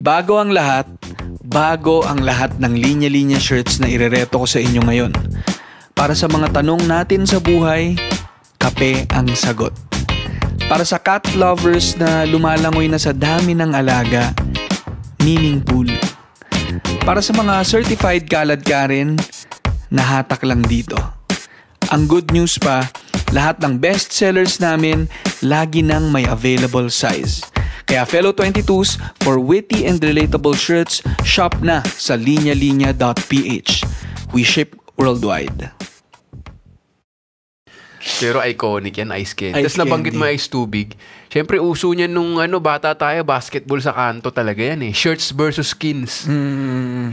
Bago ang lahat ng linya-linya shirts na irereto ko sa inyo ngayon. Para sa mga tanong natin sa buhay, kape ang sagot. Para sa cat lovers na lumalangoy na sa dami ng alaga, meaningful. Para sa mga certified kalad ka rin, nahatak lang dito. Ang good news pa, lahat ng best sellers namin lagi nang may available size. Kaya fellow 22s, for witty and relatable shirts, shop na sa linyalinya.ph. We ship worldwide. Pero iconic yan, ice candy. Ice Tapos nabanggit mo candy. ice tubig. Siyempre, uso niyan nung bata tayo, basketball sa kanto talaga yan eh. Shirts versus skins.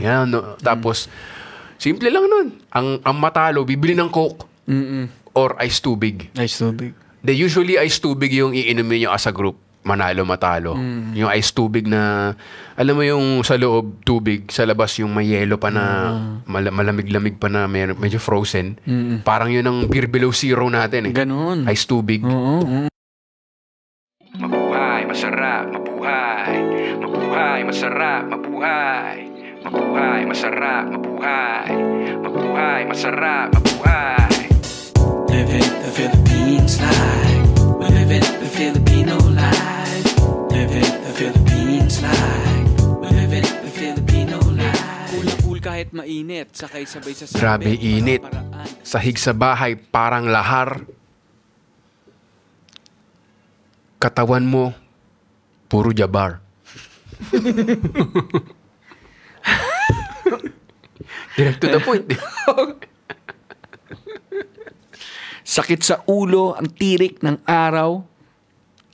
Yan, no? Tapos, simple lang nun. Ang matalo, bibili ng Coke or ice tubig. Ice tubig. Usually, ice tubig yung iinumin nyo as a group. Manalo, matalo. Yung ice tubig na, alam mo yung sa loob tubig, sa labas yung may yelo pa na malamig-lamig pa na medyo frozen. Parang yun ang beer below zero natin eh. Ganun. Ice tubig. Mabuhay, masarap, mabuhay. Mabuhay, masarap, mabuhay. Mabuhay, masarap, mabuhay. Mabuhay, masarap, mabuhay. Living the Philippines life. We're living the Filipino life. Living the Philippines life. We're living the Filipino life. Cool kahit mainit, sakay sabay sa sabi. Grabe init. Sahig sa bahay, parang lahar. Katawan mo, puro jabar. Direct to the point. Sakit sa ulo, ang tirik ng araw.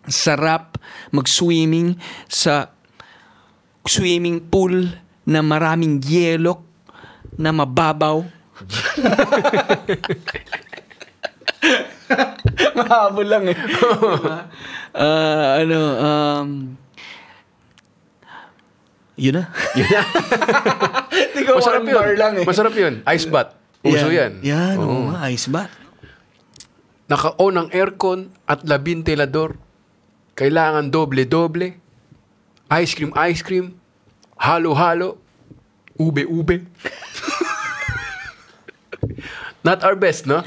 Sarap mag-swimming sa swimming pool na maraming yelo na mababaw. Mahabol lang eh. Diba? Yun na. Masarap yun. Masarap yun. Ice bath. Uso yan. Yan, Oo. ice bath. Naka-on ang aircon at labintelador. Kailangan doble-doble. Ice cream. Halo-halo. Ube-ube. Not our best, no?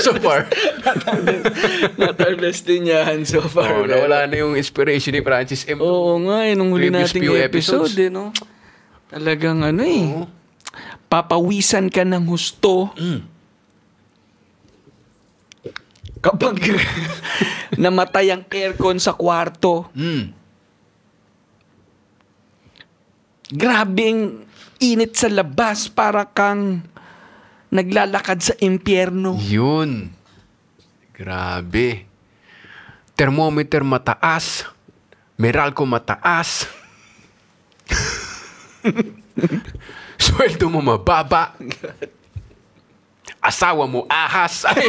So far. Not our best din yan so far. Nawala na yung inspiration ni Francis M. Oo nga, nung huli Previous nating few episode, episodes. no? Talagang papawisan ka ng husto. Kapag namatay ang aircon sa kwarto. Grabing init sa labas, para kang naglalakad sa impyerno. Yun. Grabe. Thermometer mataas. Meralco mataas. Sweldo mo mababa. Asawa mo ahas. Ay,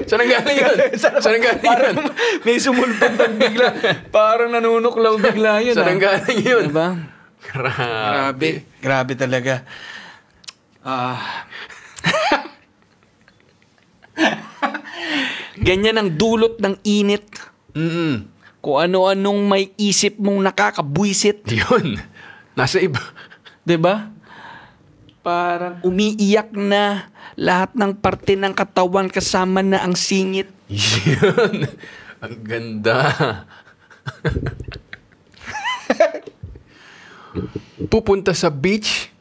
saan ang galing yun? Saan ang galing yun? May sumulpot ng bigla. Parang nanunuklaw bigla yun. Saan ang galing yun? Diba? Grabe. Grabe talaga. Ganyan ang dulot ng init. Kung ano-anong may isip mong nakakabwisit. Yun. Nasa iba. Diba? Parang umiiyak na lahat ng parte ng katawan, kasama na ang singit. Yun. Ang ganda. Pupunta sa beach.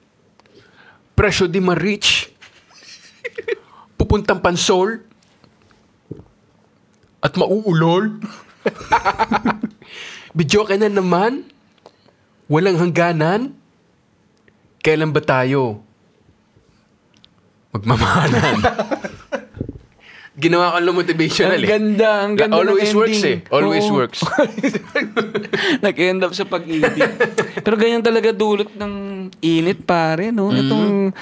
Presyo di ma-reach. Pupuntang Pansol. At mauulol. Bidyo ka na naman. Walang hangganan. Kailan ba tayo magmamahalan? Ginawa ko lang motivational Ang ganda Always ng works ending. Always Oo. works. Nag-end up sa pag-ibig. Pero ganyan talaga dulot ng init, pare, no? Itong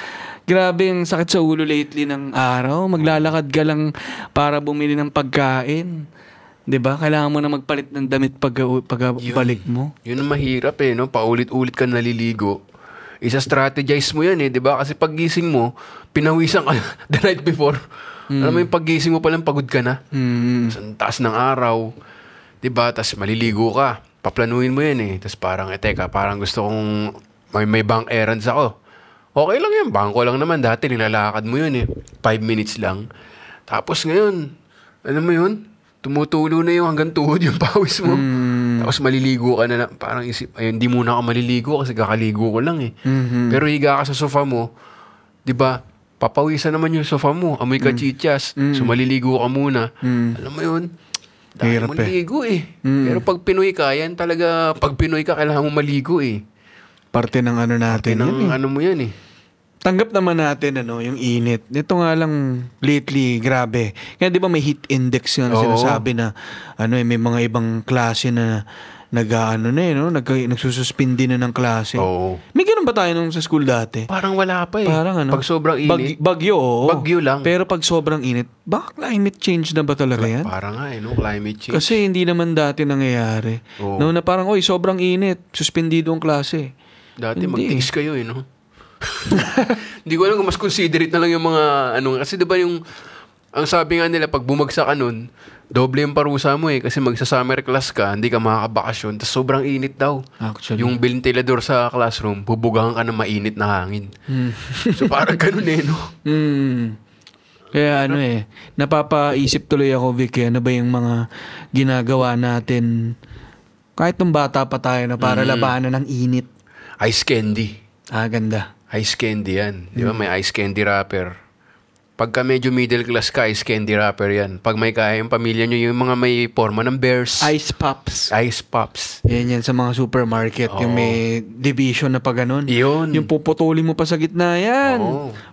grabe ang sakit sa ulo lately ng araw. Maglalakad ka lang para bumili ng pagkain. 'Di ba? Kailangan mo na magpalit ng damit pag balik mo. Yun ang mahirap no? Paulit-ulit ka naliligo. Isa-strategize mo yan 'di ba? Kasi paggising mo, pinawisan ka the night before. Alam mo yung paggising mo palang pagod ka na. Sa taas ng araw. 'Di ba? Tapos maliligo ka. paplanuhin mo yan eh. Tapos parang, teka, parang gusto kong, may bank errands ako. Okay lang yan, bangko lang naman. Dati nilalakad mo yun eh. 5 minutes lang. Tapos ngayon, alam mo yun, tumutulo na yung hanggang tuhod yung pawis mo. Tapos maliligo ka na, parang isip, ayun, hindi muna ako maliligo kasi kakaligo ko lang eh. Pero higa ka sa sofa mo, di ba, papawisan naman yung sofa mo, amoy kachichas, so maliligo ka muna. Alam mo yun, dahil mo maligo eh. Pero pag Pinoy ka, yan talaga, pag Pinoy ka, kailangan mo maligo eh. Parte ng ano natin. Parte ng ano mo yan eh. Tanggap naman natin yung init. Ito nga lang lately, grabe. Kaya 'di ba may heat index nga sinasabi na may mga ibang klase na nagsususpindi na ng klase. Oo. May ganun ba tayo nung sa school dati? Parang wala pa eh. Parang pag sobrang init. Bagyo, oo. Bagyo lang. Pero pag sobrang init, baka climate change na ba talaga yan? Parang nga climate change. Kasi hindi naman dati nangyayari. No, na parang, sobrang init, suspendido ang klase. Dati mag-tiis kayo no? Hindi ko alam kung mas considerate na lang yung mga kasi diba ang sabi nga nila pag bumagsak ka nun, doble yung parusa mo eh kasi magsa-summer class ka, hindi ka makakabakasyon, tapos sobrang init daw. Actually. Yung ventilador sa classroom, bubugahan ka ng mainit na hangin. So parang ganun no? Kaya napapaisip tuloy ako, Vic, ano ba yung mga ginagawa natin kahit nung bata pa tayo na para labanan ng init. Ice candy. Ganda. Ice candy yan. Di ba? May ice candy wrapper. Pagka medyo middle class ka, ice candy wrapper yan. Pag may kaya yung pamilya nyo, yung mga may forma ng bears. Ice Pops. Ice Pops. Yan sa mga supermarket. Yung may division na pa ganun. Yun. Yung puputulin mo pa sa gitna yan.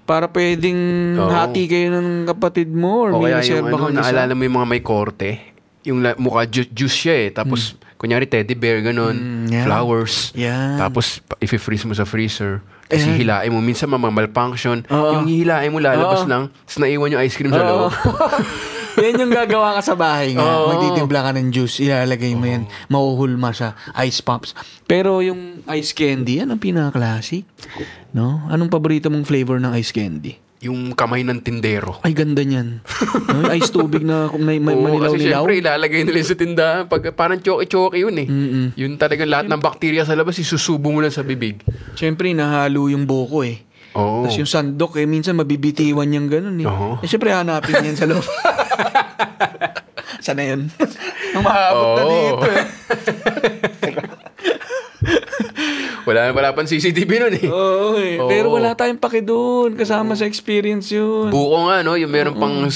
Para pwedeng hati kayo ng kapatid mo. Or may kaya yung naalala mo yung mga may korte. Yung mukha juice siya eh. Tapos, kunyari teddy bear, ganun. Flowers. Yan. Tapos, i-freeze mo sa freezer. Kasi hilain mo. Minsan malfunction. Yung hilain mo lalabas lang. Tapos naiwan yung ice cream sa loob. Yan yung gagawa ka sa bahay nga. Magtitimpla ka ng juice. Ilalagay mo yan. Mahuhulma sa Ice Pops. Pero yung ice candy, yan ang pinaka-classic. No? Anong paborito mong flavor ng ice candy? Yung kamay ng tindero. Ay, ganda niyan. Ice tubig na kung may manilaw-nilaw. Kasi syempre, ilalagay nila sa tindahan. Parang choki-choki yun eh. Yun talagang lahat ng bakterya sa labas, isusubo mo lang sa bibig. Syempre, nahalo yung buko eh. Tapos yung sandok minsan mabibitiwan niyang ganun eh. Syempre, hanapin yan sa loob. Sana yun? Ang mahabot na dito eh. Wala pang CCTV nun eh. Pero wala tayong paki doon. Kasama sa experience yun. Buko nga, no? Yung meron pang,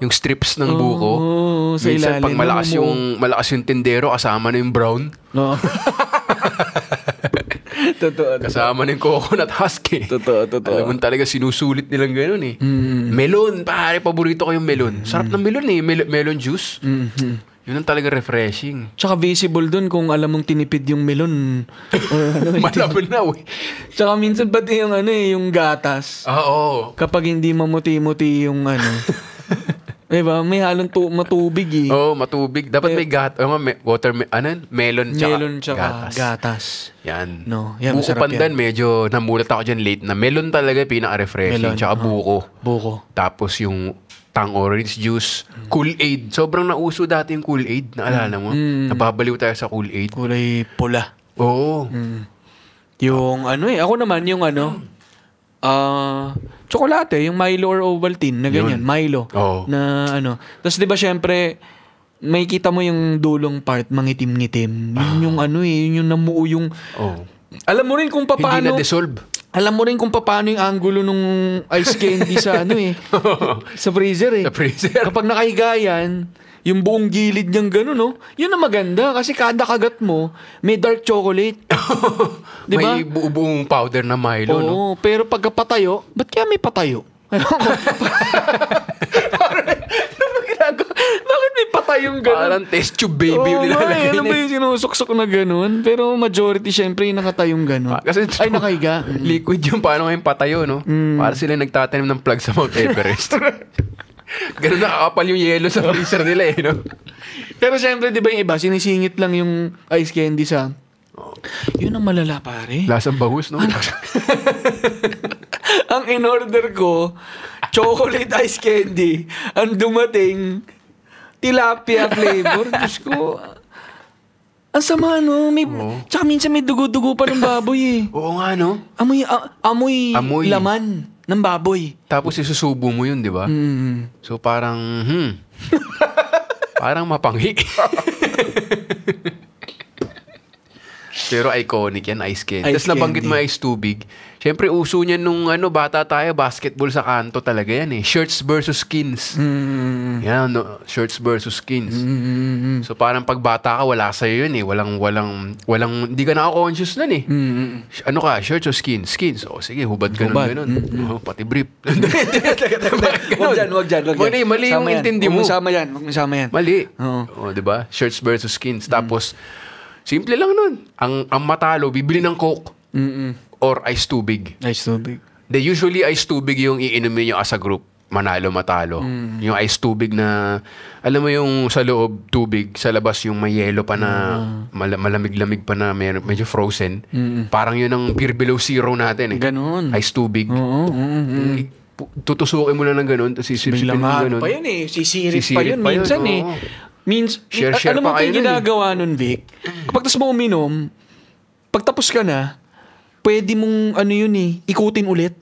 yung strips ng buko. Sa minsan, ilalim. pag malakas yung tindero, kasama na yung brown. Totoo. Kasama na yung coconut husk eh. Totoo. Alam mo talaga, sinusulit nilang gano'n eh. Melon, pare, paborito ko yung melon. Sarap ng melon eh. Melon juice. Yun ang talaga refreshing. Tsaka visible dun kung alam mong tinipid yung melon. Malabanaw eh. Tsaka minsan pati yung yung gatas. Kapag hindi mamuti-muti yung diba? May halong matubig eh. Matubig. Dapat may melon tsaka gatas. Yan. Yan buko pandan, medyo namulat ako dyan late na. Melon talaga pinaka-refreshing. Tsaka buko. Tapos yung tang orange juice, Kool-Aid. Sobrang nauso dati yung Kool-Aid. Naalala mo? Nababaliw tayo sa Kool-Aid. Kulay pula. Oo. Yung ako naman yung tsokolate, yung Milo or Ovaltine na ganyan. Milo. Na Tapos diba syempre, may kita mo yung dulong part, mangitim-ngitim. Yun yung yun yung namuo yung... Alam mo rin kung paano... Hindi na-dissolve. Alam mo rin kung paano yung angulo nung ice candy sa sa freezer eh. Sa freezer. Kapag nakahiga yan, yung buong gilid niyang gano'n, yun ang maganda. Kasi kada kagat mo, may dark chocolate. Diba? May buong powder na Milo, no? Pero pagkapatayo, ba't kaya may patayo? Bakit may patay yung gano'n? Parang test tube baby yung nilalagay. Ano ba yung sinusuksok na gano'n? Pero majority syempre yung nakatayong gano'n. Kasi nakahiga. Liquid yung paano ngayon patayo, no? Para sila nagtatanim ng plug sa Mount Everest. Ganun nakakapal yung yelo sa freezer nila eh, no? Pero syempre, di ba yung iba, sinisingit lang yung ice candy sa... Yun ang malala, pare. Lasang bangus, no? Ang in-order ko, chocolate ice candy. Ang dumating, tilapia flavor. Diyos ko, Ang sama, no? Oo. Tsaka minsan may dugo-dugo pa ng baboy eh. Oo nga, no? Amoy Amoy. laman ng baboy. Tapos isusubo mo yun, di ba? So parang, parang mapanghi. Pero iconic yan, ice candy. Ice Tapos nabanggit candy. mo ice tubig. Siyempre, uso niyan nung bata tayo, basketball sa kanto talaga yan eh. Shirts versus skins. Yan, no? Shirts versus skins. So parang pag bata ka, wala sa'yo yun eh. Walang, hindi ka naka-conscious nun eh. Ano ka, shirts o skins? Skins. O sige, hubad ka nun Hubad. ganun. Oh, pati brief. Wag dyan. Mali yung intindi mo. Huwag mo sama yan. Mali. Oo. O, diba? Shirts versus skins. Tapos, simple lang nun. Ang matalo, bibili ng Coke or ice tubig. Ice tubig. Usually, ice tubig yung iinumin nyo as a group. Manalo, matalo. Yung ice tubig na, alam mo yung sa loob tubig, sa labas yung may yelo pa na malamig-lamig pa na medyo frozen. Parang yun ang beer below zero natin eh. Ganun. Ice tubig. Oo. Tutusukin mo lang ng ganun, tapos sisipin mo Biglang ganun. pa yun eh. Sisirit pa Sisirit yun pa yun, minsan oo. eh. Share Alam mo pa pa kayo yung nun eh. ginagawa nun, Vic? Kapag tapos mo uminom, pagtapos ka na, pwede mong ikutin ulit.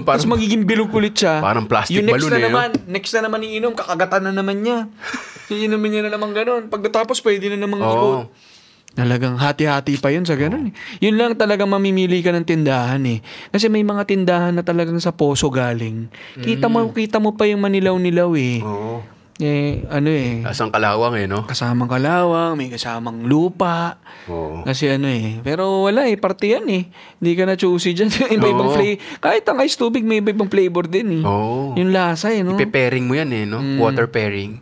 Tapos magiging bilog ulit siya. Parang plastic yung next balloon na eh, no? naman, next na naman iinom, kakagatan na naman niya. Iinumin niya na naman ganun. Pagkatapos, pwede na namang ikot. Talagang hati-hati pa yun sa ganun eh. Yun lang talagang mamimili ka ng tindahan eh. Kasi may mga tindahan na talagang sa poso galing. Kita mo pa yung manilaw-nilaw eh. Oo. Asang kalawang eh, no? Kasamang kalawang, may kasamang lupa. Oo. Kasi pero wala eh, parte yan eh. Hindi ka na choosy dyan. Iba-ibang flavor. Kahit ang ice tubig, may iba-ibang flavor din eh. Oo. Yung lasa eh, no? Ipe-pairing mo yan eh, no? Water pairing.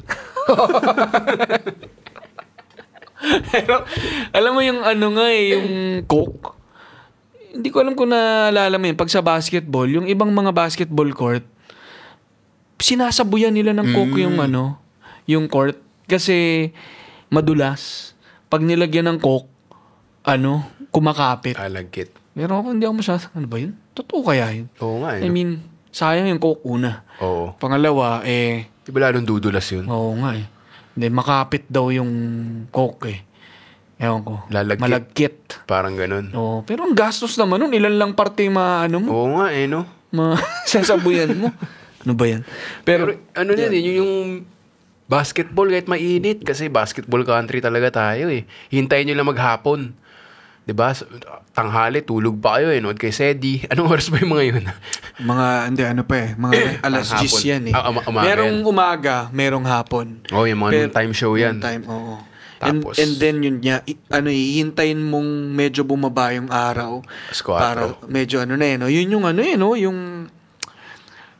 Pero, alam mo yung yung Coke. Hindi ko alam kung naalala mo yun. Pag sa basketball, yung ibang mga basketball court, sinasabuyan nila ng Coke yung court. Kasi madulas. Pag nilagyan ng Coke, kumakapit. Alagkit. Pero ako, hindi ako masyadong, ano ba yun? Totoo kaya yun? Oo nga eh. I mean, sayang yung Coke una. Oo. Pangalawa, Di ba lalong dudulas yun? oo nga eh. Hindi, makapit daw yung Coke eh. Ewan ko. Lalagkit. Malagkit. Parang ganun. Oo. Pero ang gastos naman nun. Ilan lang parte mo. Oo nga eh, no? Sasabuyan mo. Ano ba yan? Pero yan eh, yung basketball kahit mainit kasi basketball country talaga tayo eh. Hintayin nyo lang maghapon. 'Di ba? Tanghali, tulog pa kayo eh. Nood kay Sedi. Anong oras ba yung mga yun? Mga alas 10 Hapon. yan eh. Umaga merong yan. umaga, merong hapon. Oh, yung mga time show yan. Noon time, oo. Tapos, and then yun niya, hihintayin mong medyo bumaba yung araw. Squatro. Para medyo no? Yun yung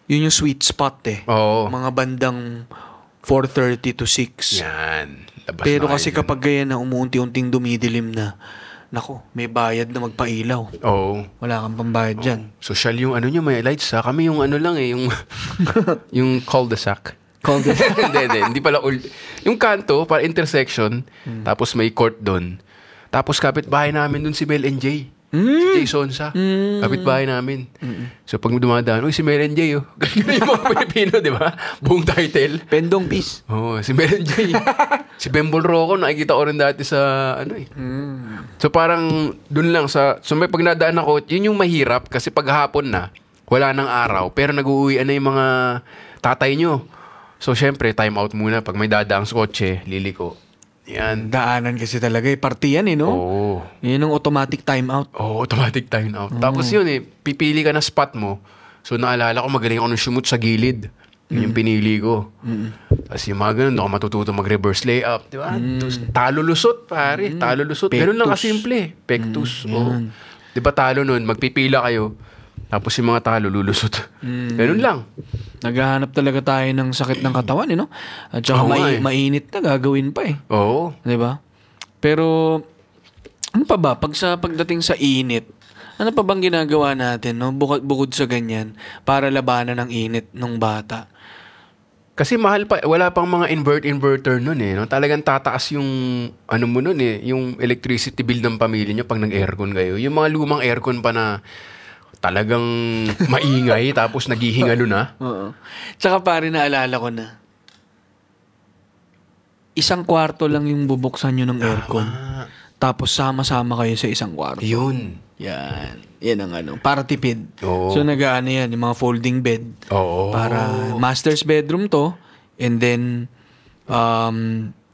yun yung sweet spot eh. Oo. Mga bandang 4:30 to 6. Yan. Labas Pero na kasi kayo kapag ganyan na umuunti-unting dumidilim na, nako, may bayad na magpailaw. dyan. Oo. Wala kang pambayad dyan. Social yung nyo, may lights ha. Kami yung lang eh, yung yung cul-de-sac. Hindi pala yung kanto, para intersection, tapos may court doon. Tapos kapit-bahay namin doon si Mel and Jay. Si Jay Sonsa. Kapit-bahay namin. So pag dumadaan, si Mel and Jay, Ganun yung mga Pilipino, di ba? Buong title. Pendong Peace. Si Mel and Jay. Si Bembol Rocco, nakikita ko rin dati sa So parang dun lang so may pag nadaan ako, yun yung mahirap kasi pag hapon na, wala nang araw, pero nag-uuwian na yung mga tatay nyo. So syempre, time out muna. Pag may dadaang sa kotse, liliko. Yan. Daanan kasi talaga eh. Party yan eh, no? Oo. Yun ang automatic time out. Automatic time out. Tapos yun pipili ka na spot mo. So naalala ko, magaling ako ng shumot sa gilid. Yun yung pinili ko. Tapos yung mga ganun, ako matututo mag-reverse layup. Di ba? Talo-lusot, pare. Talo-lusot. Ganun lang kasimple. Pectus. Di ba talo nun? Magpipila kayo. Tapos yung mga talo, lulusot. Ganun lang. Naghahanap talaga tayo ng sakit ng katawan, no? At saka mainit na, gagawin pa eh. Oo. Di ba? Pero, ano pa ba? Pagdating sa init, ano pa bang ginagawa natin, no? Bukod sa ganyan, para labanan ng init ng bata? Kasi mahal pa, wala pang mga inverter nun eh. No? Talagang tataas yung, mo nun eh, yung electricity bill ng pamilya nyo pag nag-aircon kayo. Yung mga lumang aircon pa na talagang maingay tapos naghihingalo na. Oo. Tsaka pare, naalala ko na, 1 kwarto lang yung bubuksan nyo ng aircon. Tapos sama-sama kayo sa isang kwarto. Yun. Yan. Yan ang ano. Para tipid. Oo. So nag-ano yan, yung mga folding bed. Oo. Para master's bedroom to. And then,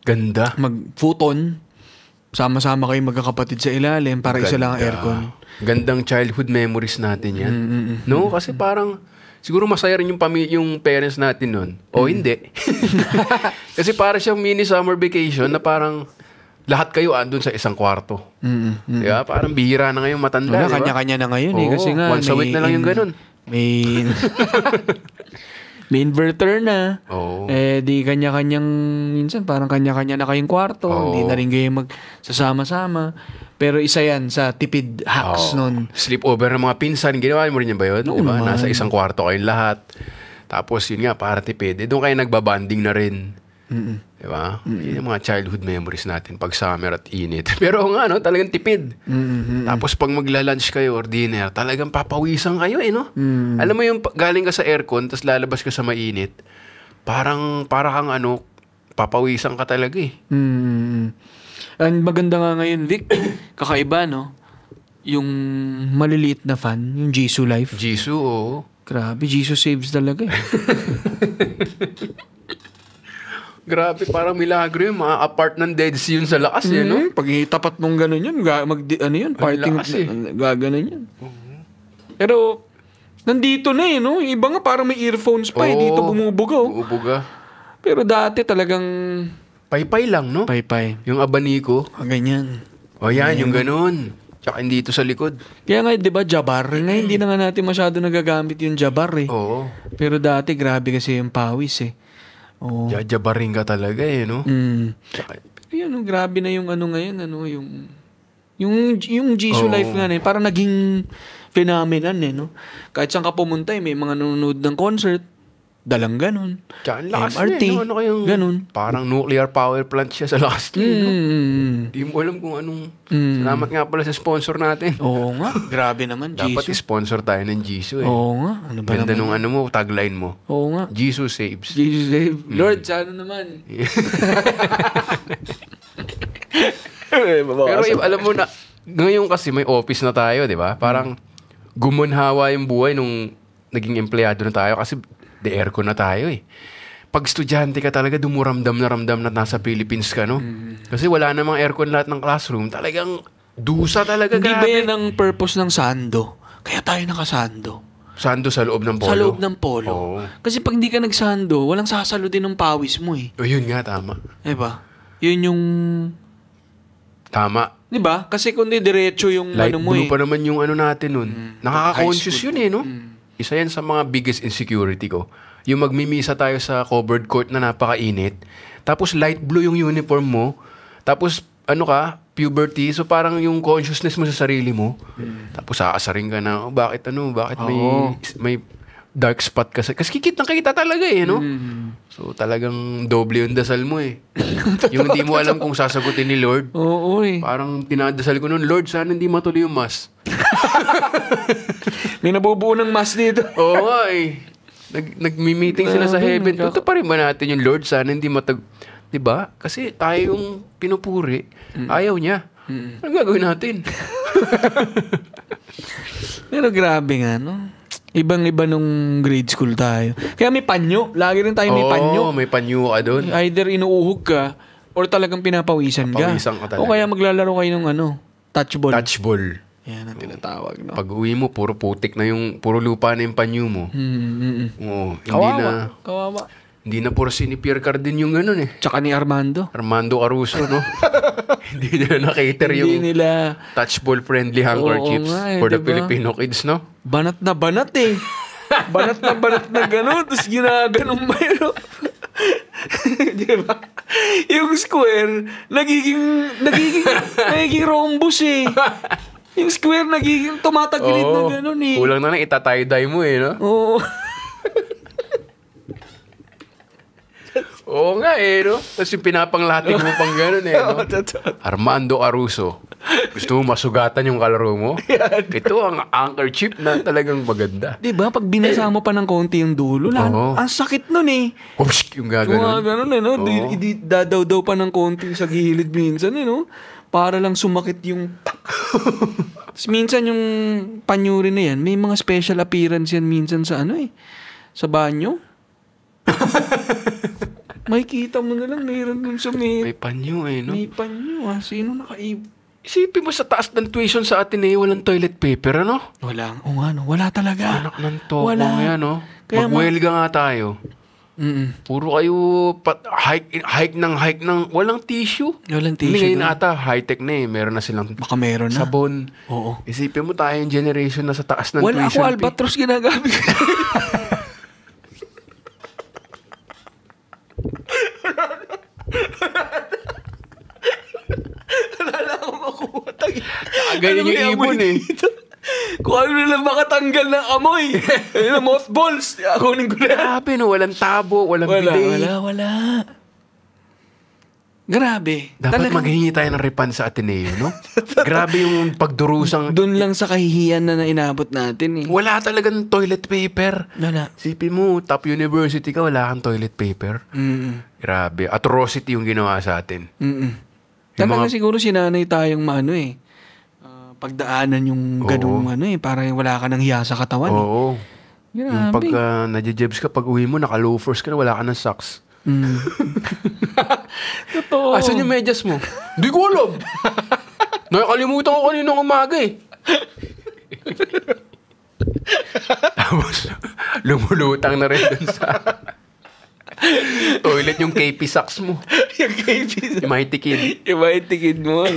Ganda. mag-futon. Sama-sama kayo magkakapatid sa ilalim para isa lang ang aircon. Gandang childhood memories natin yan. No? Kasi parang, siguro masaya rin yung parents natin nun. O hindi. Kasi parang siyang mini summer vacation na parang lahat kayo andun sa isang kwarto. Diba? Parang bihira na ngayon matanda. Wala, diba? kanya-kanya na ngayon eh. Oo, Kasi nga, once a week na lang yung ganun. May inverter na. Oo. Di kanya-kanyang, minsan parang kanya-kanya na kayong kwarto. Oo. Hindi na rin kayo magsasama-sama. Pero isa yan sa tipid hacks nun. Sleepover ng mga pinsan, ginawa mo rin yan ba yun? Oo Diba? naman. Nasa isang kwarto kayong lahat. Tapos yun nga, para tipid. Doon kayo nagbabanding na rin. Diba? Yun yung mga childhood memories natin pag summer at init. Pero nga, no, talagang tipid. Tapos pag magla-lunch kayo or dinner, talagang papawisan kayo no? Alam mo yung galing ka sa aircon, tapos lalabas ka sa mainit, parang kang papawisan ka talaga eh. Ang maganda nga ngayon, Vic, kakaiba, no? Yung maliliit na fan, yung Jisoo Life. Jisoo, oo. Grabe, Jisoo saves talaga eh. Grabe, parang milagro yun. Apart ng Dead Sea yun sa lakas eh, no? Pag itapat mong gano'n yun, parting, lakas eh. gaganon yun. Pero, nandito na eh, no? Yung iba nga parang may earphones pa eh, dito bumubuga oh. Bumubuga. Pero dati talagang Paypay lang, no? paypay. Yung abaniko. Ganyan. O yan, yung ganun. Tsaka hindi ito sa likod. Kaya nga, di ba, Jabar? Ngayon, hindi na nga natin masyado nagagamit yung Jabar eh. Oo. Pero dati, grabe kasi yung pawis eh. Oo. Jajabaring ka talaga eh, no? Tsaka, Yun, grabe na yung ngayon, yung Jisoo Life nga na parang naging phenomenon eh, no? Kahit saan ka pumunta eh, may mga nanonood ng concert, dalang ganun. tsaka ang lakas MRT, niya, no? Ano kayong, ganun. parang nuclear power plant siya sa lakas niya, no? Hindi mo alam kung anong, salamat nga pala sa sponsor natin. Oo nga, grabe naman, Dapat Jisoo. sponsor tayo ng Jisoo eh. Oo nga, ano ba Ganda naman? nung tagline mo. Oo nga. Jisoo saves. Jesus save. Lord, sana naman. Pero alam mo na, ngayon kasi may office na tayo, di ba? Parang gumunhawa yung buhay nung naging empleyado na tayo kasi the aircon na tayo eh. Pag estudyante ka talaga, dumuramdam na nasa Philippines ka, no? Kasi wala namang aircon lahat ng classroom. Talagang dusa talaga, Hindi ba grabe. yan ang purpose ng sando? Kaya tayo nakasando. Sando sa loob ng polo. Sa loob ng polo. Oo. Kasi pag hindi ka nagsando, walang sasalo din ng pawis mo eh. O yun nga, tama. Diba? Yun yung... Tama. Diba? Kasi kundi diretso yung Light ano mo blue eh. pa naman yung natin nun. Nakaka-conscious High school. yun eh, no? Isa yan sa mga biggest insecurity ko. Yung magmimisa tayo sa covered court na napakainit. Tapos light blue yung uniform mo. Tapos puberty. So parang yung consciousness mo sa sarili mo. Tapos aasarin ka na, bakit may dark spot ka sa... Kasi kitang-kita talaga eh, no? So talagang doble yung dasal mo eh. Yung hindi mo alam kung sasagutin ni Lord. Oo eh. Parang tinadasal ko nun, Lord, sana hindi matuloy yung mass. May nabubuo ng mass dito. Oo nga eh. Nagmi-meeting sila sa heaven. Tuto pa rin ba natin yung Lord? Sana hindi Diba? Kasi tayo yung pinupuri. Ayaw niya. Ano gagawin natin? Pero grabe nga, no? Ibang-iba nung grade school tayo. Kaya may panyo. Lagi rin tayo may panyo. Oo, may panyo ka doon. Either inuuhog ka or talagang pinapawisan ka. Papawisan ka talaga. O kaya maglalaro kayo ng touchball. Touchball. Yan ang tinatawag, no? Pag uwi mo, puro putik na puro lupa na yung panyo mo. Oo. Kawawa. Hindi na puro si Pierre Cardin yung ganun eh. Tsaka ni Armando. Armando Caruso, no? Hindi nila na-cater yung Hindi nila... touchball-friendly handkerchiefs Oo nga eh, for the diba? Filipino kids, no? Banat na eh. banat na gano'n. Tapos ginaganon ba yun? Diba? Yung square, nagiging rhombus eh. Yung square nagiging tumatagilid na gano'n eh. Kulang na lang itatay-dye mo eh, no? Oo. Oo nga eh, no? Tapos yung pinapanglating mo pang gano'n eh, no? Armando Caruso. Gusto mo masugatan yung kalaro mo? Ito ang anchor chip na talagang maganda. Diba? Pag binasa mo pa ng konti yung dulo, ang sakit nun eh. Yung gaganon. Gano'n eh, no? Dadaw-daw pa ng konti sa gilid minsan eh, no? para lang sumakit yung Tapos minsan yung panyuri na yan, may mga special appearance yan minsan sa sa banyo. Makikita mo na lang, mayroon dun sa May panyo no? May panyo Sino Isipin mo sa taas ng tuition sa Ateneo, walang toilet paper, ano? Wala talaga. Anak ng toko yan, no? Kaya Magwelga nga tayo. Puro kayo hike ng walang tissue. Walang Hindi tissue. ngayon ata, high-tech na meron na silang Baka meron na. sabon. Oo. Isipin mo tayo yung generation na sa taas ng Wala tuition ako Albatros ginagamit. Wala akong makuha. Ganyan yung ibon Kung ano lang makatanggal ng amoy. Ayun, mothballs. Kunin ko na. Grabe, no? Walang tabo, walang bidet. Wala. Grabe. Dapat maghingi tayo ng refund sa Ateneo, no? Grabe yung pagdurusang... Doon lang sa kahihiyan na inabot natin Wala talagang toilet paper. Wala. Isipin mo, top university ka, wala kang toilet paper. Grabe. Atrocity yung ginawa sa atin. Talaga siguro sinanay tayong pagdaanan yung ganung para wala ka ng hiya sa katawan. Oo. Yung Grabe. pag nadjejebs ka, pag uwi mo, naka-loafers ka na, wala ka ng socks. Totoo. Asan yung medyas mo? Di ko alam. Nakakalimutan ko kaninang umaga Tapos, lumulutang na rin dun sa toilet yung KP socks mo. Yung KP. Yung Mighty Kid. Yung Mighty Kid mo,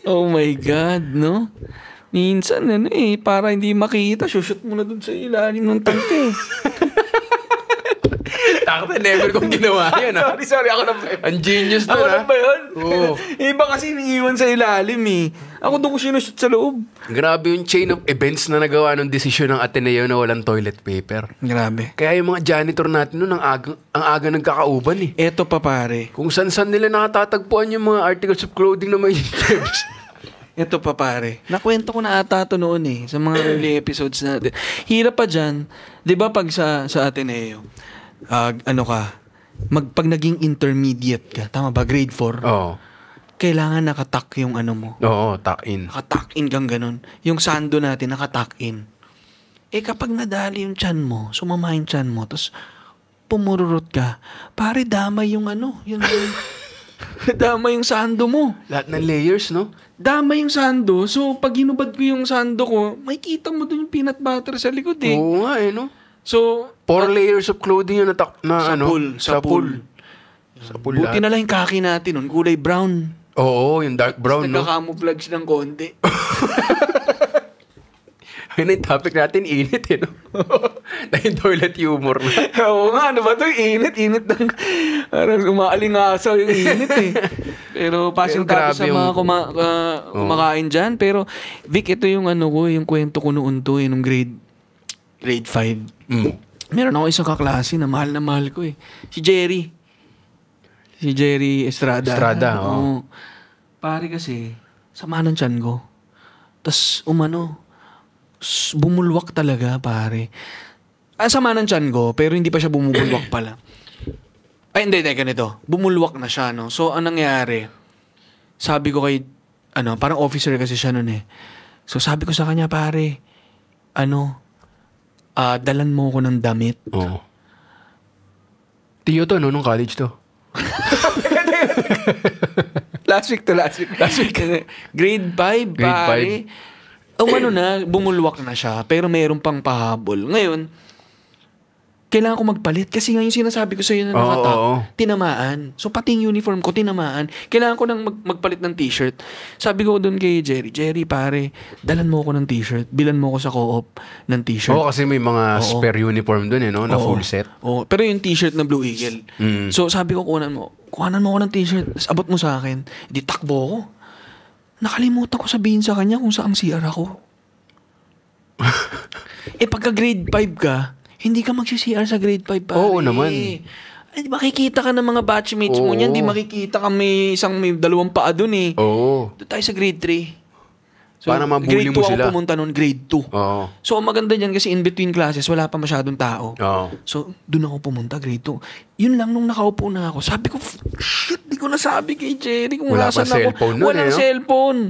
Oh my God, no? Minsan, para hindi makita, shoot mo na dun sa ilalim ng tangke. Takot na never kong ginawa yun, Sorry, ako na ba yun? Ang genius Ako doon, na ba yun? Oo. Iba kasi iniiwan sa ilalim, Ako doon ko sinushoot sa loob. Grabe yung chain of events na nagawa ng desisyon ng Ateneo na walang toilet paper. Grabe. Kaya yung mga janitor natin noon, ang aga nagkakauban Eto pa, pare. Kung saan nila nakatatagpuan yung mga articles of clothing na may jebs. Ito pa, pare. Nakwento ko na ata ito noon sa mga early episodes natin. Hirap pa dyan. Di ba pag sa Ateneo, pag naging intermediate ka, tama ba? Grade 4. Oo. Kailangan nakatak yung mo. Oo, tuck-in. Nakatak in kang ganun. Yung sando natin, nakatak in. Kapag nadali yung tiyan mo, sumama yung tiyan mo, tapos pumururot ka, pare, damay yung yung damay yung sando mo. Lahat ng layers, no? Damay yung sando. So, pag hinubad ko yung sando ko, makikita mo dun yung peanut butter sa likod Oo nga, no? So, 4 layers of clothing yung sa pool. Buti na lang yung kaki natin nun, kulay brown. Oo, yung dark brown, no? Nagka-camouflage ng konti. Ayun yung topic natin, init, no? Dahil toilet humor na. Oo nga, ano ba ito? Init ng... Parang umaalingasaw yung init Pero passing tayo sa mga kumakain dyan. Pero, Vic, ito yung yung kwento ko noon nung grade 5. Meron ako isang kaklase na mahal ko Si Jerry. Si Jerry Estrada. Oo. Pare kasi, sama ng tiyan ko. Tapos, bumulwak talaga, pare. Sama ng tiyan ko, pero hindi pa siya bumubulwak pala. Ay, hindi, ganito. Bumulwak na siya, no? So, anong nangyari? Sabi ko kay, parang officer kasi siya nun So, sabi ko sa kanya, pare, dalan mo ko ng damit. Oo. Tiyo to, no? Nung college to. Last week. Grade 5, pare. Bumulwak na siya, pero mayroon pang pahabol. Ngayon, kailangan ko magpalit. Kasi nga yung sinasabi ko sa'yo na nakatak, tinamaan. So, pati yung uniform ko, tinamaan. Kailangan ko nang magpalit ng t-shirt. Sabi ko doon kay Jerry, pare, dalan mo ako ng t-shirt. Bilan mo ako sa co-op ng t-shirt. Oo, kasi may mga spare uniform doon, no? Na full set. Oo, pero yung t-shirt na Blue Eagle. So, sabi ko, kuhanan mo ako ng t-shirt. Abot mo sa akin. Di takbo ako. Nakalimutan ko sabihin sa kanya kung saang CR ako. Pagka grade 5 ka, hindi ka magsi-CR sa grade 5 pare. Oo naman. Makikita ka ng mga batchmates mo niyan. Di makikita ka may dalawang paa dun Oo. Doon tayo sa grade 3. So, para mabully grade 2 mo sila. ako pumunta noon, grade 2. Oo. So, ang maganda dyan kasi in between classes, wala pa masyadong tao. Oo. So, doon ako pumunta, grade 2. Yun lang, nung nakaupo na ako, sabi ko, shit, di ko nasabi kay Jerry kung Wala pa nasan ako. cellphone nun, Walang no? cellphone.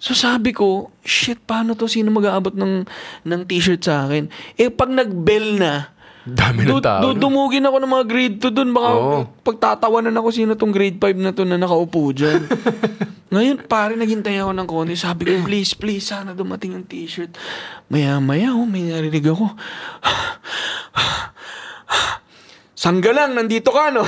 So, sabi ko, shit, paano to? Sino mag-aabot ng t-shirt sa akin? Eh, pag nag-bell na, Dami ng tao. dumugin ako ng mga grade 2 doon. Baka Oo. pagtatawanan ako sino tong grade 5 na to na nakaupo dyan. Ngayon, pare, naghintay ako ng konti. Sabi ko, please, sana dumating yung t-shirt. Maya-maya, may narinig ako. Sangga lang, nandito ka, no?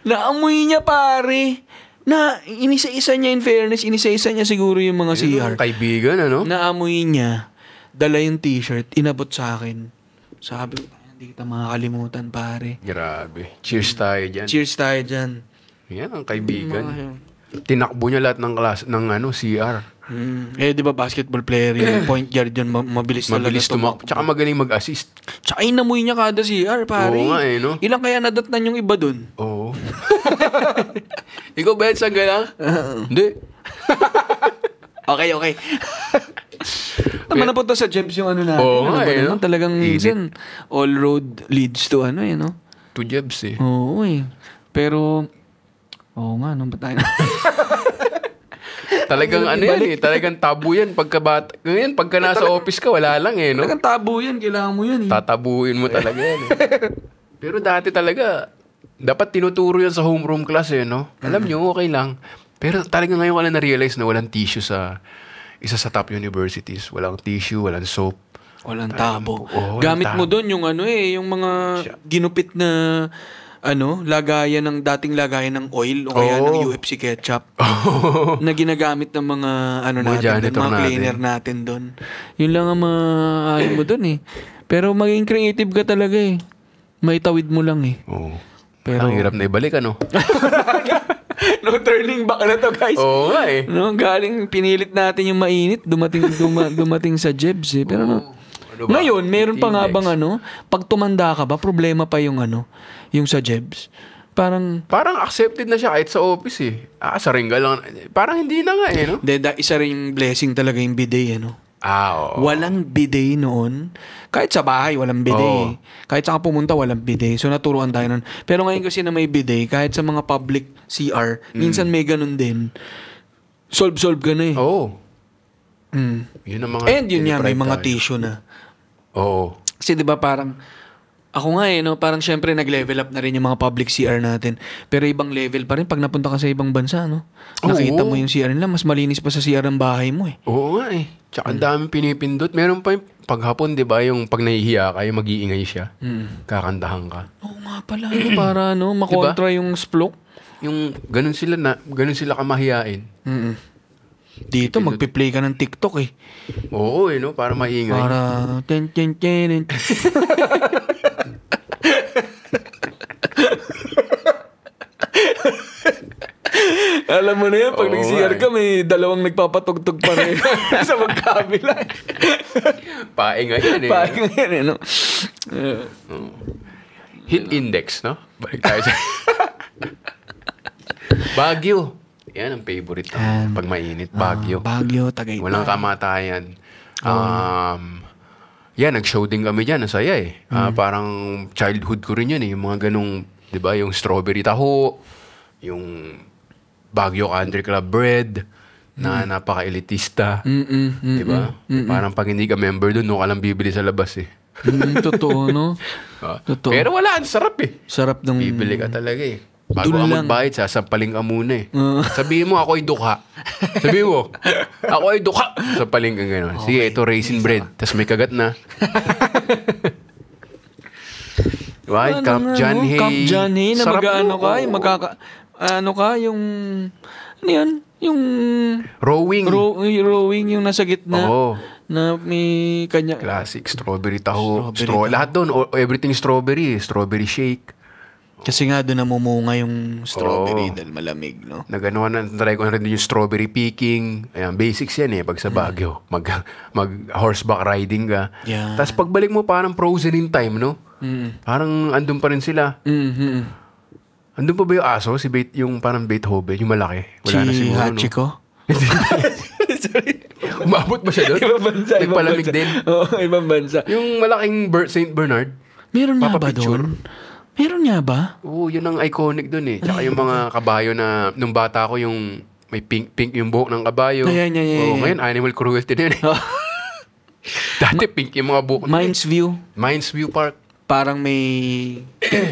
Naamoy niya, pare. Na, inisa-isa niya, in fairness, inisa-isa niya siguro yung mga CR. Kaibigan, ano? Naamoy niya, dala yung t-shirt, inabot sa akin. Sabi ko, hindi kita makakalimutan, pare. Grabe. Cheers tayo dyan. Cheers tayo dyan. Yan ang kaibigan. Tinakbo niya lahat ng class, ng CR. Eh, di ba basketball player yun, point guard yun, mabilis talaga. Mabilis tumakbo. Tsaka magaling mag-assist. Tsaka inamoy niya kada CR, pare. Oo nga eh, no? Ilang kaya nadatnan yung iba dun? Oo. Ikaw ba yan, sangga lang? Hindi. Okay. Tama na po to sa Jebs yung ano natin. Oo ano nga ba eh, naman, no? talagang Init. minsan, all road leads to ano eh, no? Two jabs eh. Oo eh. Pero, oo nga, nung ba tayo? Talagang ano yan eh. Talagang tabu yan. Ngayon, pagka nasa office ka, wala lang eh, no? Talagang tabo yan, kailangan mo yan eh. Tatabuin mo talaga yan eh. Pero dati talaga, dapat tinuturo yan sa homeroom class eh, no? Alam nyo, okay lang. Pero talaga ngayon ko na na-realize na walang tissue sa isa sa top universities. Walang tissue, walang soap. Walang tabo. Oo, walang Gamit mo tabo. doon yung ano eh, yung mga ginupit na lagayan dating lagayan ng oil o kaya ng UFC ketchup na ginagamit ng mga Mga janitor mga cleaner natin doon. Yun lang ang maayon mo doon eh. Pero maging creative ka talaga eh. Maitawid mo lang eh. Oo. Pero Ang hirap na ibalik, ano? no turning back na to, guys. Oo nga eh. No, galing pinilit natin yung mainit, dumating sa Jebs eh. Pero Ano ba? ngayon, meron pa nga T-Lex. bang pag tumanda ka ba, problema pa yung yung sa Jebs? Parang accepted na siya kahit sa office eh. Sa ringga lang. Parang hindi na nga eh, no? isa rin blessing talaga yung bidet, Oo. Walang bidet noon. Kahit sa bahay, walang bidet. Kahit saan ka pumunta, walang bidet. So, naturuan tayo nun. Pero ngayon kasi na may bidet, kahit sa mga public CR, minsan may ganun din. Solve ka na eh. Oo. Yun ang mga... And yun nga, may diniprive mga tayo. tissue na. Oo. Kasi 'di ba parang ako nga parang syempre nag-level up na rin yung mga public CR natin. Pero ibang level pa rin pag napunta ka sa ibang bansa, no? Nakita mo yung CR nila, mas malinis pa sa CR ng bahay mo eh. Oo nga eh. Tsaka ang daming pinipindot. Meron pa yung paghapon, di ba? Yung pag nahihiya ka, yung mag-iingay siya. Kakantahan ka. Oo nga pala, para makontra yung splok. Yung ganun sila kamahiyain. Dito, magpi-play ka ng TikTok eh. Oo eh, no? Para maingay. Para... Alam mo na yan, pag Oo, nag-CR ka, may dalawang nagpapatugtog pa rin sa magkabila. Paingay yan eh. Parang yan no? Heat index, no? Balik tayo sa... Baguio. Yan ang favorite ko. Pag mainit, Baguio. Baguio, Tagaytay. Walang kamatayan. Yan, nag-show din kami dyan. Ang saya eh. Parang childhood ko rin yun eh. Yung mga ganong, di ba, yung strawberry taho, yung Baguio Country Club bread, na napaka-elitista. Di ba? Parang pag hindi ka member doon, no ka lang bibili sa labas eh. Totoo, no? Totoo. Pero wala, ang sarap eh. Sarap ng... Bibili ka talaga eh. Bago Dun ka lang. magbayad, sasampaling ka muna eh. Sabihin mo, ako ay dukha. Sabihin mo, ako ay dukha. Sampaling ka gano'n. Sige, ito raisin bread. Tapos may kagat na. Right? Camp John Hay. Camp John Hay na Sarap mag-ano no? ka, yung... Ano yan? Yung... Rowing. Rowing yung nasa gitna. Oo. Na may kanya... Classic. Strawberry taho. Strawberry taho. Lahat doon. Everything strawberry. Strawberry shake. Kasi nga doon namumunga yung strawberry dahil malamig, no? Nag-ano na, try ko na rin yung strawberry picking. Ayan, basics yan eh. Pag sa Baguio, mag-horseback riding ka. Yeah. Tapos pagbalik mo, parang frozen in time, no? Parang andun pa rin sila. Andun pa ba yung aso? Yung parang Beethoven, yung malaki? Wala na siguro, Hachiko? no? Umabot ba siya doon? Ibang bansa. Nagpalamig din. Oo, ibang bansa. Yung malaking St. Bernard. Meron nga ba Papapicture? doon? Meron nga ba? Oo, yun ang iconic doon eh. Tsaka yung mga kabayo na, nung bata ko yung may pink yung buhok ng kabayo. Ayan. Oo, ngayon animal cruelty na yun eh. Dati pink yung mga buhok. Mines View. Mines View Park. Parang may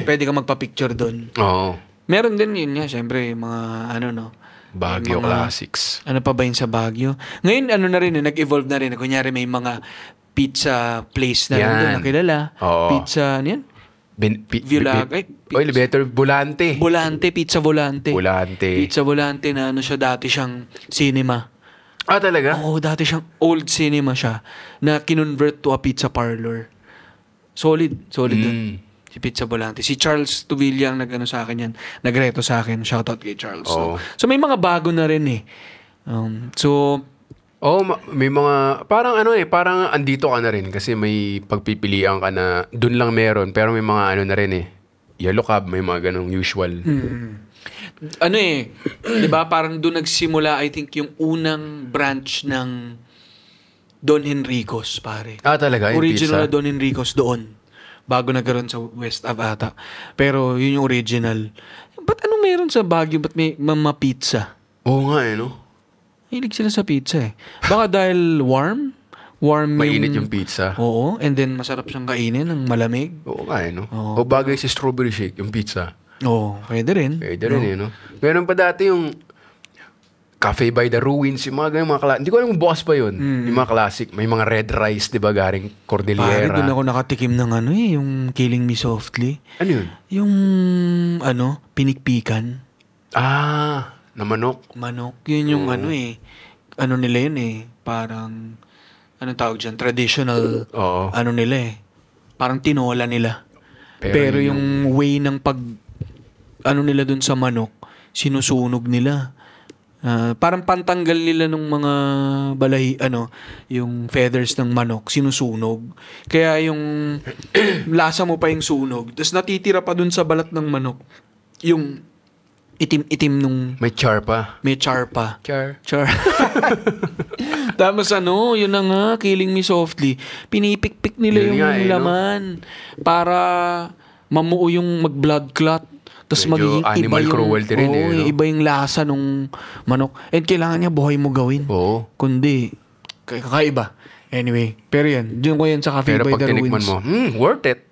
pwede ka magpa-picture doon. Oo. Meron din yun nga, syempre, mga ano no. Baguio Yung mga- Classics. Ano pa ba yun sa Baguio? Ngayon, ano na rin, nag-evolve na rin. Kunyari, may mga pizza place na rin Yan. doon na kilala. Oo. Pizza, ano yan? Elevator Volante. Pizza Volante. Volante. Pizza Volante na ano siya, dati siyang cinema. Ah, talaga? Oo, dati siyang old cinema siya na kinonvert to a pizza parlor. Solid dun. Si Pizza Volante. Si Charles Tuvilla ang nag-ano sa akin yan. Nagreto sa akin. Shoutout kay Charles. Oo. So may mga bago na rin eh. So, May mga, parang ano eh, parang andito ka na rin kasi may pagpipilian ka na dun lang meron, pero may mga ano na rin eh. Yellow Cab, may mga ganong usual. ano eh, di ba parang doon nagsimula, I think, yung unang branch ng Don Henrico's, pare. Ah, talaga? Yung Original na pizza? Don Henrico's doon. Bago nagkaroon sa West Ave ata. Pero yun yung original. Ba't anong meron sa Baguio? Ba't may mga pizza? Oo nga eh, no? Hilig sila sa pizza eh. Baka dahil warm Mainit yung pizza. Oo. And then masarap siyang kainin ng malamig. Oo nga eh, no? Oo. O bagay si strawberry shake, yung pizza. Oo. Pwede rin. Pwede rin eh, no? Meron pa dati yung Cafe by the Ruins, yung mga ganyan, mga hindi ko alam kung bukas pa yun. Yung mga classic. May mga red rice, di ba, garing Pare, Cordillera. doon ako nakatikim ng ano eh, yung Killing Me Softly. Ano yun? Yung, pinikpikan. Ah, na manok. Manok. Yun yung ano eh. Ano nila yun eh. Parang, anong tawag dyan? Traditional, Oo. ano nila eh. Parang tinola nila. Pero yun yung way ng ano nila dun sa manok, sinusunog nila. Parang pantanggal nila ng mga yung feathers ng manok, sinusunog. Kaya yung lasa mo pa yung sunog. Tapos natitira pa dun sa balat ng manok. Yung itim-itim nung May char pa. may char pa. Char. Tapos yun na nga, Killing Me Softly. Pinipikpik nila Yun yung nga eh, no? laman para mamuo yung mag-blood clot. Tapos Medyo magiging iba animal yung, cruelty rin eh, no? iba yung lasa nung manok. And kailangan niya buhay mo gawin. Oo. Kundi, kakaiba. Anyway, pero yan. Diyan ko yan sa Cafe Pero by pag the tinikman Ruins. mo, worth it.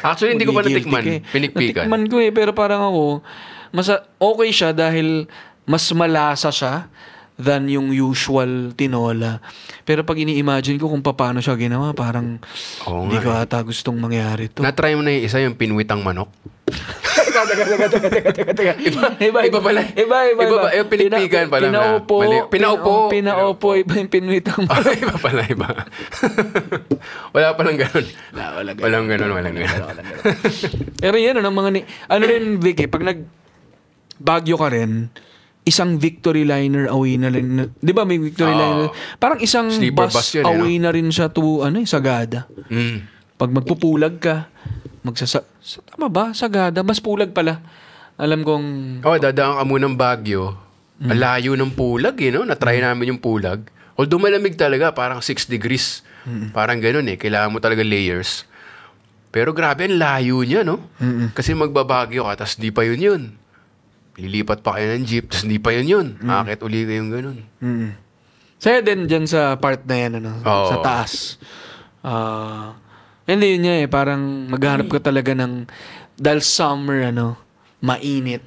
Actually, hindi ko pa Guilty natikman. ka eh. Pinikpikan. Natikman ko eh, pero parang ako, okay siya dahil mas malasa siya than yung usual tinola. Pero pag ini-imagine ko kung paano siya ginawa, parang Oo hindi nga ko ata gustong mangyari to. Na-try mo na yung isa, yung pinwitang manok? Iba pala. Iba. Yung pinikpikan pala. Pinaupo. Mali. Pinaupo. Iba yung pinwitang Iba pala, iba. Wala palang ganun. Walang ganun. Pero yan, ano rin, Vic, pag Baguio ka rin, isang Victory Liner away na rin. Di ba may Victory Liner? Parang isang Sleeper bus bus yun, away na rin siya to, Sagada. Pag magpupulag ka, tama ba? Sagada. Mas pulag pala. Alam kong, Dadaan ka munang Baguio. Ang layo ng pulag, no? Na-try namin yung pulag. Although malamig talaga, parang 6 degrees. Parang ganun eh. Kailangan mo talaga layers. Pero grabe, ang layo niya, no? Kasi magbabagyo ka, tas di pa yun. Lilipat pa kayo ng jeep, tas di pa yun. Akit uli kayong ganun. saya din dyan sa part na yan, Oo. sa taas. Hindi yun niya eh. Parang maghanap ka talaga ng, dahil summer, mainit.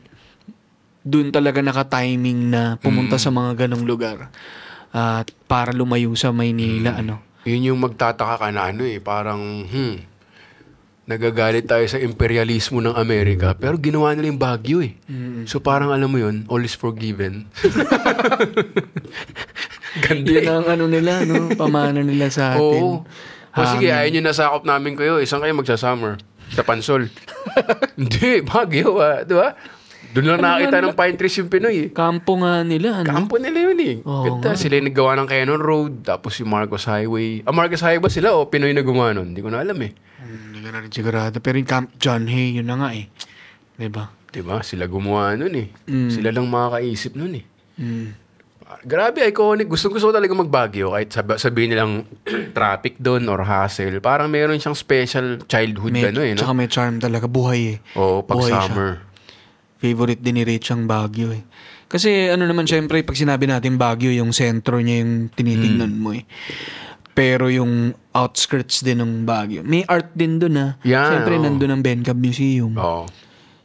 Doon talaga naka-timing na pumunta sa mga ganong lugar. At para lumayo sa Maynila, Yun yung magtataka ka na parang, nagagalit tayo sa imperialismo ng Amerika, pero ginawa nila yung Baguio eh. So parang alam mo yun, all is forgiven. Ganda yun ang nila, pamana nila sa atin. Oo. O sige, ayun yung nasakop namin kayo. Isang kayo magsa-summer. Sa Pansol. Hindi, Baguio di ba? Doon lang nakakita ng pine trees yung Pinoy eh. Kampo nga nila, Kampo nila yun eh. Oo Ganda. Sila yung naggawa ng Cannon Road, tapos yung Marcos Highway. Marcos Highway ba sila o Pinoy na gumawa nun? Hindi ko na alam eh. Hindi ko na rin sigurado. Pero yung Camp John Hay, yun na nga eh. Diba? Diba? Sila gumawa nun eh. Sila lang makakaisip nun eh. Grabe, iconic. Gusto talaga mag-Baguio. Kahit sabihin nilang traffic doon or hassle. Parang meron siyang special childhood no? Tsaka may charm talaga. Buhay eh. Oo, pag Buhay summer. Siya. Favorite din ni Rich ang Baguio eh. Kasi ano naman, syempre, pag sinabi natin Baguio, yung sentro niya yung tinitignan mo eh. Pero yung outskirts din ng Baguio. May art din doon ah. Yan, Syempre, nandun ang Bencab Museum. Oo.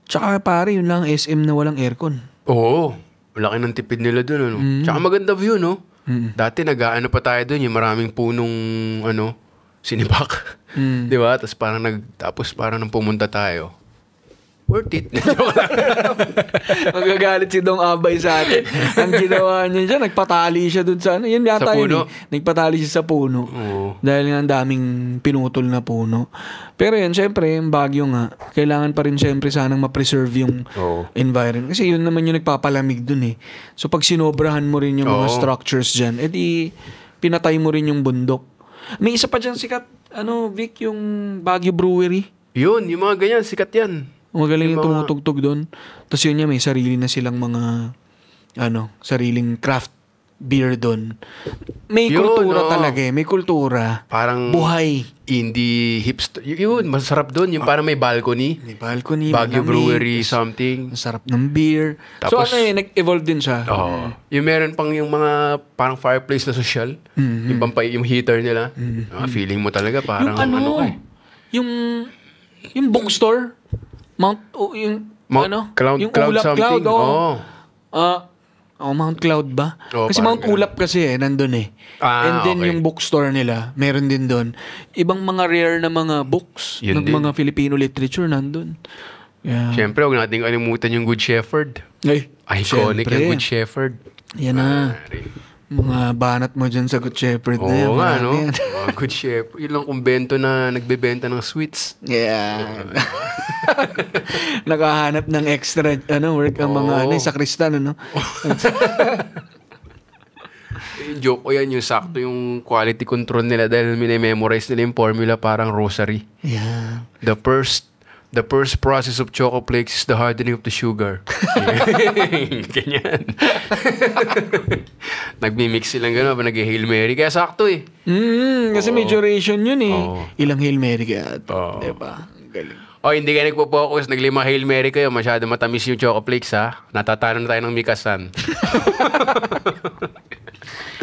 Tsaka pare, yun lang SM na walang aircon. Oo. Laki ng tipid nila doon, ano. Tsaka maganda view, no? Dati nag-aano pa tayo doon, yung maraming punong, sinipak. Di ba? Tapos parang nang pumunta tayo, worth it. Magagalit si Dong Abay sa atin. Ang ginawa niya dyan, nagpatali siya dun sa yun yata sa puno? Nagpatali siya sa puno. Oo. Dahil nga ang daming pinutol na puno. Pero yun, syempre, yung Baguio nga, kailangan pa rin syempre sanang ma-preserve yung environment. Kasi yun naman yung nagpapalamig dun eh. So pag sinobrahan mo rin yung mga structures dyan, edi pinatay mo rin yung bundok. May isa pa dyan sikat, Vic, yung Baguio Brewery. Yun, yung mga ganyan, sikat yan. Magaling yung tumutugtog doon. Tapos yun niya, may sarili na silang mga, sariling craft beer doon. May kultura talaga eh. May kultura. Parang buhay. Indie hipster. Yun, masarap doon. Yung parang may balcony. May balcony. Baguio Brewery, something. Masarap ng beer. Tapos, nag-evolve din siya. Yung meron pang yung mga parang fireplace na social. Yung heater nila. Feeling mo talaga parang yung bookstore. Mount something. Mount Cloud ba? Kasi Mount Ulap kasi nandun eh. And then yung bookstore nila, meron din doon. Ibang mga rare na mga books ng mga Filipino literature nandun. Yeah. Siyempre, huwag natin kalimutan yung Good Shepherd. Iconic yung Good Shepherd. Yan na. Mga banat mo dyan sa Good Shepherd na yan. Oo nga, no? Mga Good Shepherd. Yun lang kumbento na nagbebenta ng sweets. Yeah. Nakahanap ng extra work ang mga sakristan, Joke ko yan, yung sakto yung quality control nila dahil minimemorize nila yung formula parang rosary. Yeah. The first process of choco flakes is the hardening of the sugar. Ganyan. Nagmi-mix silang gano'n, nag-Hail Mary. Kaya sakto eh. Kasi may duration yun eh. Ilang Hail Mary kaya. Diba? Galing. Hindi kayo nagpo-focus. Naglima Hail Mary kayo. Masyado matamis yung choco flakes ha. Natatalo na tayo ng mikasan.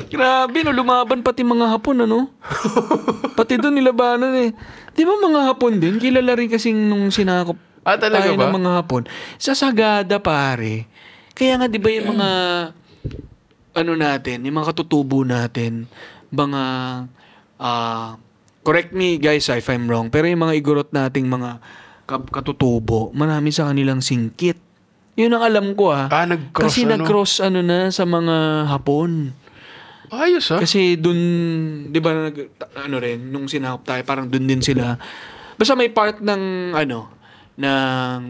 Grabe, lumaban pati mga Hapon, Pati doon nilabanan eh. Di ba mga Hapon din? Kilala rin kasing nung sinakop talaga ba? Ng mga Hapon. Sa Sagada, pare. Kaya nga, di ba yung mga natin, yung mga katutubo natin, mga correct me guys if I'm wrong, pero yung mga igorot nating mga katutubo, marami sa kanilang singkit. Yun ang alam ko nag-cross kasi nag-cross na sa mga Hapon. Ayos Kasi dun, di ba, nung sinakop tayo, parang dun din sila. Basta may part ng, ng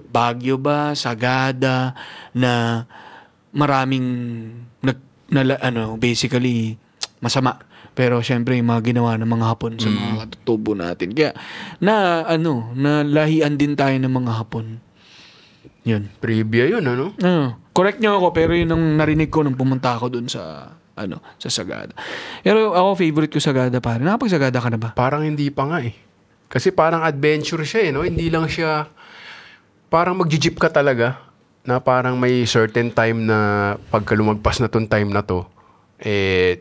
Baguio ba, Sagada, na maraming, basically, masama. Pero syempre, yung mga ginawa ng mga Hapon sa mga katutubo natin. Kaya, nalahian din tayo ng mga Hapon. Yun. Trivia yun, Correct nyo ako, pero yun ang narinig ko nung pumunta ako dun sa Sagada. Pero ako, favorite ko Sagada, pare. Nakapag-Sagada ka na ba? Parang hindi pa nga eh. Kasi parang adventure siya Hindi lang siya, parang mag-jeep ka talaga, na parang may certain time na pagka lumagpas na tong time na to,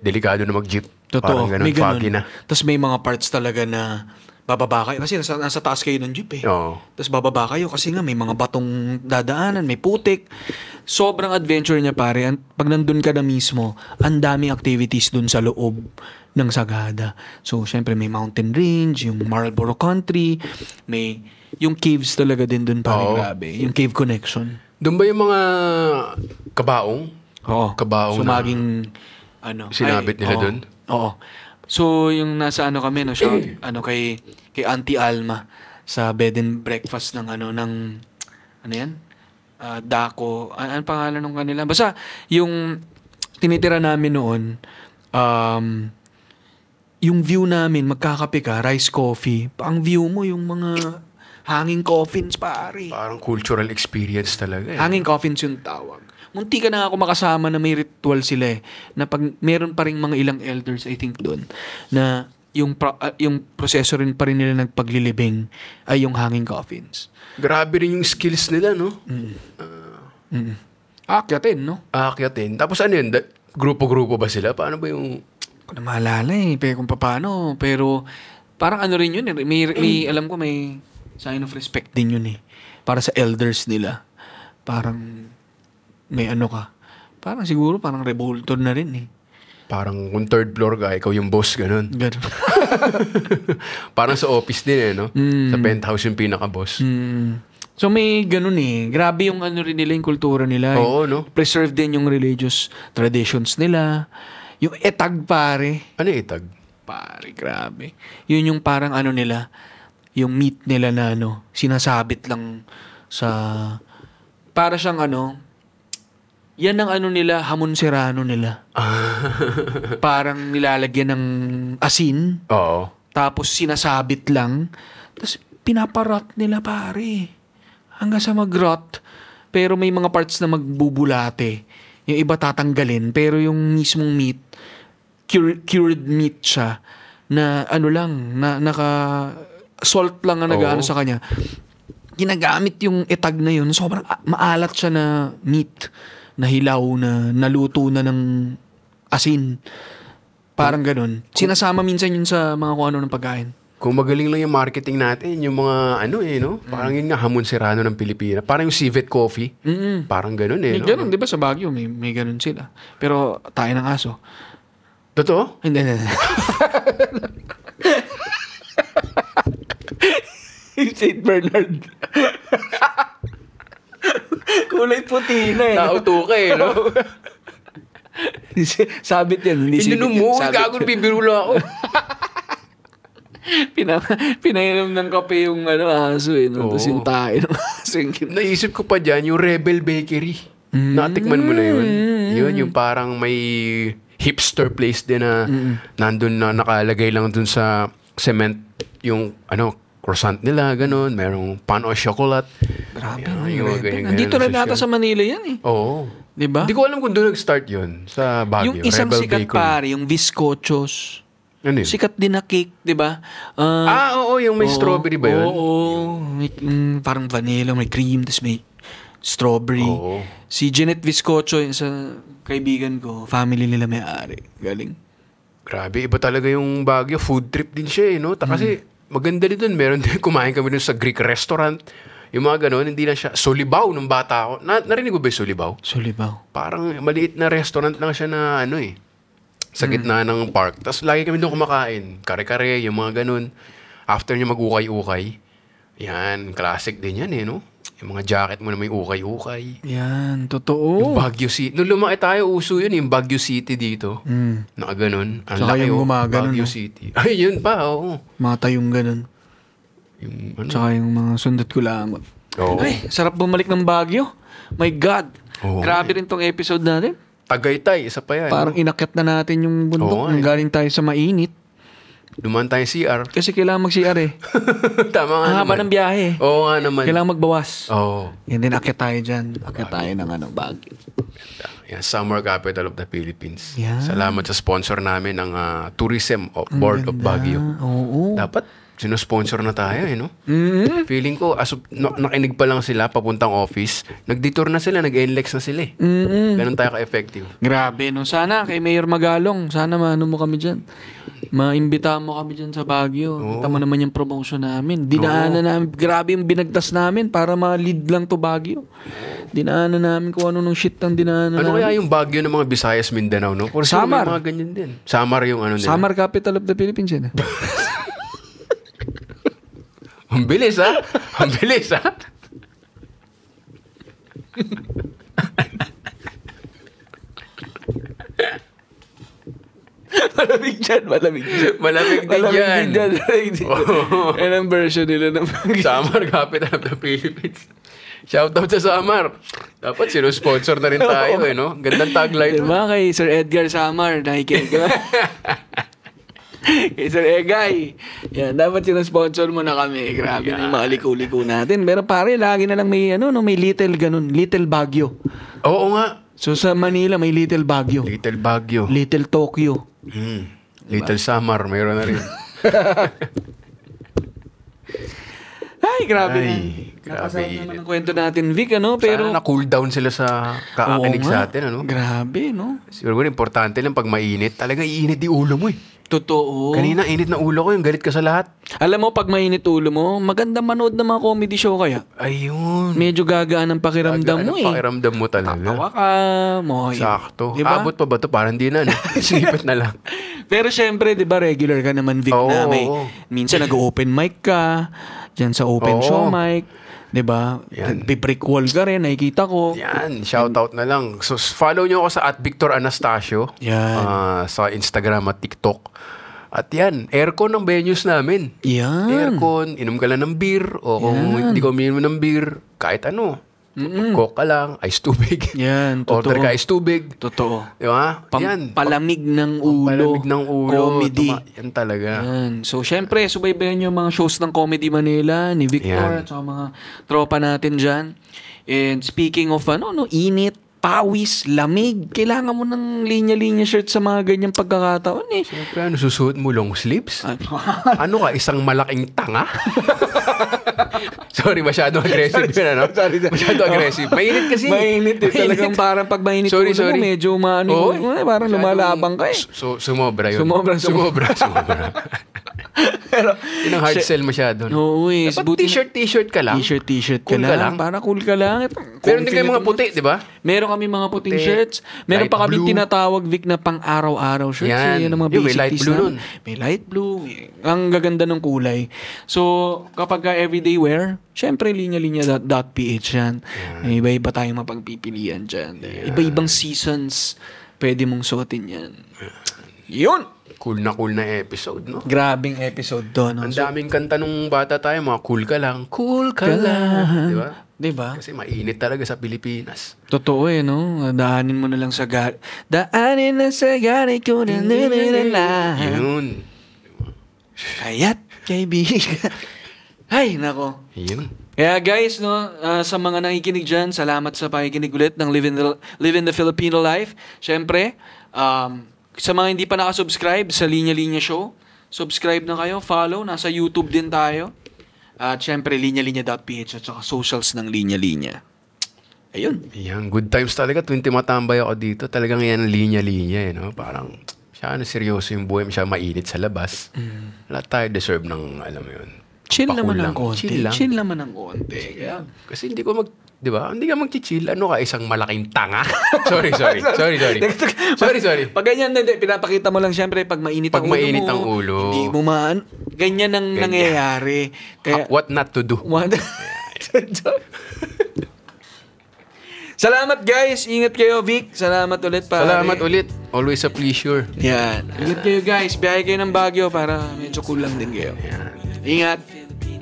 delikado na mag-jeep. Totoo. Parang ganun, foggy na. Tapos may mga parts talaga na bababa kayo. Kasi nasa taas kayo ng jeep eh. Tapos bababa kayo kasi nga may mga batong dadaanan, may putik. Sobrang adventure niya, pare. Pag nandun ka na mismo, ang daming activities dun sa loob ng Sagada. So, syempre may mountain range, yung Marlborough Country, may yung caves talaga din dun, pare. Grabe. Yung cave connection. Doon ba yung mga kabaong? Oo. Kabaong so, maging sinabit nila dun? Oo. So, yung nasa kami, kay Auntie Alma sa bed and breakfast ng Daco. Ano pangalan ng kanila? Basta, yung tinitira namin noon, yung view namin, magkakape ka, rice coffee, ang view mo yung mga Hanging coffins, pare. Parang cultural experience talaga eh. Hanging coffins yung tawag. Munti ka na ako makasama na may ritual sila eh. Na pag meron pa rin mga ilang elders, I think doon, na yung proseso rin pa rin nila nagpaglilibing ay yung hanging coffins. Grabe rin yung skills nila, no? Aakyatin, no? Aakyatin. Tapos ano yun? Grupo-grupo ba sila? Paano ba yung... Ko na maalala eh, pero kung paano. Pero parang ano rin yun eh. May alam ko may sign of respect din yun eh. Para sa elders nila. Parang may ano ka. Parang siguro parang revoltor na rin eh. Parang kung third floor ka, ikaw yung boss, ganun. Ganun. Parang sa office din eh, no? Sa penthouse yung pinaka-boss. So may ganun eh. Grabe yung ano rin nila, yung kultura nila. Oo, no? Preserve din yung religious traditions nila. Yung etag, pare. Ano yung itag? Pare, grabe. Yun yung parang ano nila, yung meat nila na ano, sinasabit lang sa... Para siyang ano, yan ang ano nila, hamon serrano nila. Parang nilalagyan ng asin. Oo. Tapos sinasabit lang. Tapos pinaparot nila, pare. Hanggang sa mag-rot. Pero may mga parts na magbubulate. Yung iba tatanggalin. Pero yung mismong meat, cured meat siya, na ano lang, na naka-salt lang ang nag-ano sa kanya. Ginagamit yung etag na yun. Sobrang maalat siya na meat. Na hilaw, na naluto na ng asin. Parang ganun. Sinasama minsan yun sa mga kung ano ng pagkain. Kung magaling lang yung marketing natin, yung mga ano eh, no? Parang yun nga, hamon serrano ng Pilipinas. Parang yung civet coffee. Parang ganun eh, May no? ganun, di ba sa Baguio, may ganun sila. Pero tayo ng aso. Totoo? Hindi. St. Bernard. Kulay puti na eh. Nauto ka eh, no? Sabit yan. Hindi Hindi mo, gago na bibirula ako. Pinainom ng kape yung ano, aso eh. No? Tapos yung tayo ng aso. Naisip ko pa dyan, yung Rebel Bakery. Natikman mo na yun. Yun, yung parang may hipster place din na nandun na nakalagay lang dun sa cement yung ano, croissant nila, ganun. Merong pan o chocolate. Grabe. Nandito na nata sa Manila yan eh. Oo. Diba? Hindi ko alam kung doon nag-start yun sa Baguio. Yung isang Rebel sikat Bakery. pare, yung Viscochos. Ano yun? Sikat din na cake, di ba? Oo, yung may strawberry ba yun? Oo. May, parang vanilla, may cream, tapos may strawberry. Oo. Si Jeanette Viscocho, yung sa kaibigan ko, family nila may-ari. Galing. Grabe, iba talaga yung Baguio. Food trip din siya eh, no? Kasi maganda din doon. Meron din, kumain kami doon sa Greek restaurant. Yung mga gano'n, hindi na siya. Solibaw nung bata ako. Narinig mo ba yung Solibaw? Solibaw. Parang maliit na restaurant lang siya na ano eh. Sa gitna ng park. Tapos lagi kami doon kumakain. Kare-kare, yung mga ganun. After nyo mag-ukay-ukay. Yan, classic din yan eh, no? Yung mga jacket mo na may ukay-ukay. Yan, totoo. Yung Baguio City. Nung lumaki tayo, uso yun, yung Baguio City dito. Nakaganon. Ang Tsaka laki yung gumaganon, Baguio no? City. Ay, yun pa, oo. Mga tayong ganun. Yung ano. Tsaka yung mga sundot kulangot. Oo. Ay, sarap bumalik ng Baguio. My God. Oo. Grabe rin tong episode natin. Tagaytay, isa pa yan. Parang no? inakyat na natin yung bundok. Oo, Nang galing tayo sa mainit. Dumaan tayo CR. Kasi kailangan mag-CR eh. Tama nga Ang haba naman. ng biyahe. Oo nga naman. Kailangan magbawas. Oo. Yan din, akyat tayo dyan. Akyat tayo ng Baguio. Yan, Summer Capital of the Philippines. Yan. Salamat sa sponsor namin ng Tourism Board of Baguio. Oo. Dapat sinusponsor na tayo eh, no? Feeling ko, nakinig pa lang sila papuntang office, nag-detour na sila, nag-NLEX na sila eh. Ganun tayo ka-effective. Grabe, no? Sana kay Mayor Magalong, sana maano mo kami dyan. Maimbita mo kami dyan sa Baguio. Kita mo naman yung promotion namin. Dinaanan namin, grabe yung binagtas namin para ma-lead lang to Baguio. Dinaanan namin kung ano nung shit ang dinaanan Ano namin. kaya yung Baguio ng mga Visayas, Mindanao, no? Kasi Samar. may mga ganyan din. Samar yung ano nila. Summer capital of the Philippines yan. Ang bilis, ha? Ang bilis, ha? Malamig dyan. Malamig din Malamig yan. din dyan. Yan ang version nila ng Samar, capital of the Philippines. Shoutout sa Samar. Dapat sino-sponsor na rin tayo, eh, no? Gandang tagline. Diba kay Sir Edgar Samar, nakikinig ka. Kay Sir Egay. Yan, dapat sponsor mo na kami. Grabe na yung mga liko-liko natin. Pero pare, lagi na lang may, may Little Baguio. Oo nga. So sa Manila, may Little Baguio. Little Baguio. Little Tokyo. Little Samar, mayroon na rin. Ay, grabe na. Grabe Nakasama naman ang kwento natin, Vic, Pero, sana na-cool down sila sa kakakinig Oo sa nga. atin, Grabe, Siguro importante lang pag mainit, talaga iinit di ulo mo eh. Totoo. Kanina, init na ulo ko, yung galit ka sa lahat. Alam mo, pag mainit ulo mo, maganda manood ng mga comedy show kaya. Ayun. Medyo gagaan ang pakiramdam mo eh. Pakiramdam mo talaga. Tawa ka, Sakto. Diba? Abot pa ba ito? Parang di na. Snippet na lang. Pero syempre, di ba, regular ka naman, Vic, na may, minsan nag-open mic ka, dyan sa open show mic, di ba? Nagpibrick wall ka rin, nakikita ko. Yan, shoutout na lang. So, follow nyo ako sa @VictorAnastasio. Yan. Sa Instagram at TikTok. At yan, aircon ng venues namin. Yan. Aircon, inom ka lang ng beer. O kung hindi ka uminom ng beer, kahit ano. Coke ka lang, ice tubig. Yan, totoo. Order ka ice tubig. Totoo. Di ba? Yan. Palamig ng ulo. Palamig ng ulo. Comedy. Yan talaga. Yan. So, syempre, subaybayan nyo mga shows ng Comedy Manila, ni Victor, at saka mga tropa natin dyan. And speaking of, init, pawis, lamig, kailangan mo ng linya-linya shirt sa mga ganyang pagkakataon eh. Siyempre, susuot mo long sleeves? Ano ka, isang malaking tanga? Sorry, masyado aggressive yun, Masyado aggressive. Mainit kasi. Mainit eh. Talagang parang pag mainit mo, medyo parang lumalabang ka eh. Sumobra yun. Sumobra. Pero, yun ang hard sell masyado. Oo eh. Dapat t-shirt ka lang. T-shirt ka lang. Para cool ka lang. Meron din kayo mga puti, di ba? Meron kami mga puting shirts. Meron pa kami tinatawag, Vic, na pang araw-araw shirts. Yan ang mga basic may light blue nun. May light blue. Ang gaganda ng kulay. So, kapag everyday wear, syempre, linya-linya.ph yan. Iba-iba tayong mapagpipilian dyan. Iba-ibang seasons, pwede mong suotin yan. Yun! Cool na episode, no? Grabing episode to, no? Ang daming kanta nung bata tayo, mga cool ka lang. Cool ka lang. Di ba? Diba? Kasi mainit talaga sa Pilipinas. Totoo no? Daanin mo na lang sa Daanin na sa gari ko na Yun. Kayat, kaibigan. Ay, nako. Yun. Kaya guys, sa mga nakikinig dyan, salamat sa pakikinig ulit ng Live in the Filipino Life. Siyempre, sa mga hindi pa nakasubscribe sa Linya Linya Show, subscribe na kayo, follow, nasa YouTube din tayo. At syempre, linya-linya.ph at saka socials ng Linya Linya. Ayun. Yan, good times talaga. Tuwing tumatambay ako dito, talagang yan linya-linya. Parang, seryoso yung buhay. Siya mainit sa labas. Lahat tayo deserve ng, alam mo yun. Chill naman ng konti. Chill naman ng konti. Yeah. Kasi hindi ko di ba? Hindi ka mag-chill. Ano ka? Isang malaking tanga? Sorry. Pag ganyan, pinapakita mo lang siyempre pag mainit ang ulo. Hindi mo ganyan ang nangyayari. Kaya, what not to do. Salamat guys. Ingat kayo, Vic. Salamat ulit, pare. Salamat ulit. Always a pleasure. Yan. Ingat kayo guys. Biyahe kayo ng Baguio para medyo cool lang din kayo. Yan. Ingat.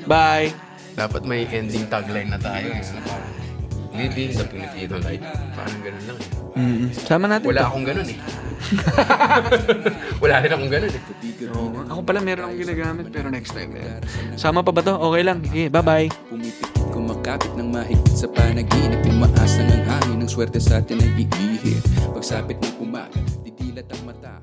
Bye. Dapat may ending tagline na tayo. Living the Filipino life. Parang ganun lang Sama natin Wala akong ganun Wala rin akong ganun Ako pala meron akong ginagamit pero next time. Sama pa ba to? Okay lang. Okay, bye-bye. Pumipit kumakapit ng mahigpit sa panaginip. Umaasa ng hangin ng swerte sa atin ay iihip. Pagsapit ng umaga, didilat ang mata.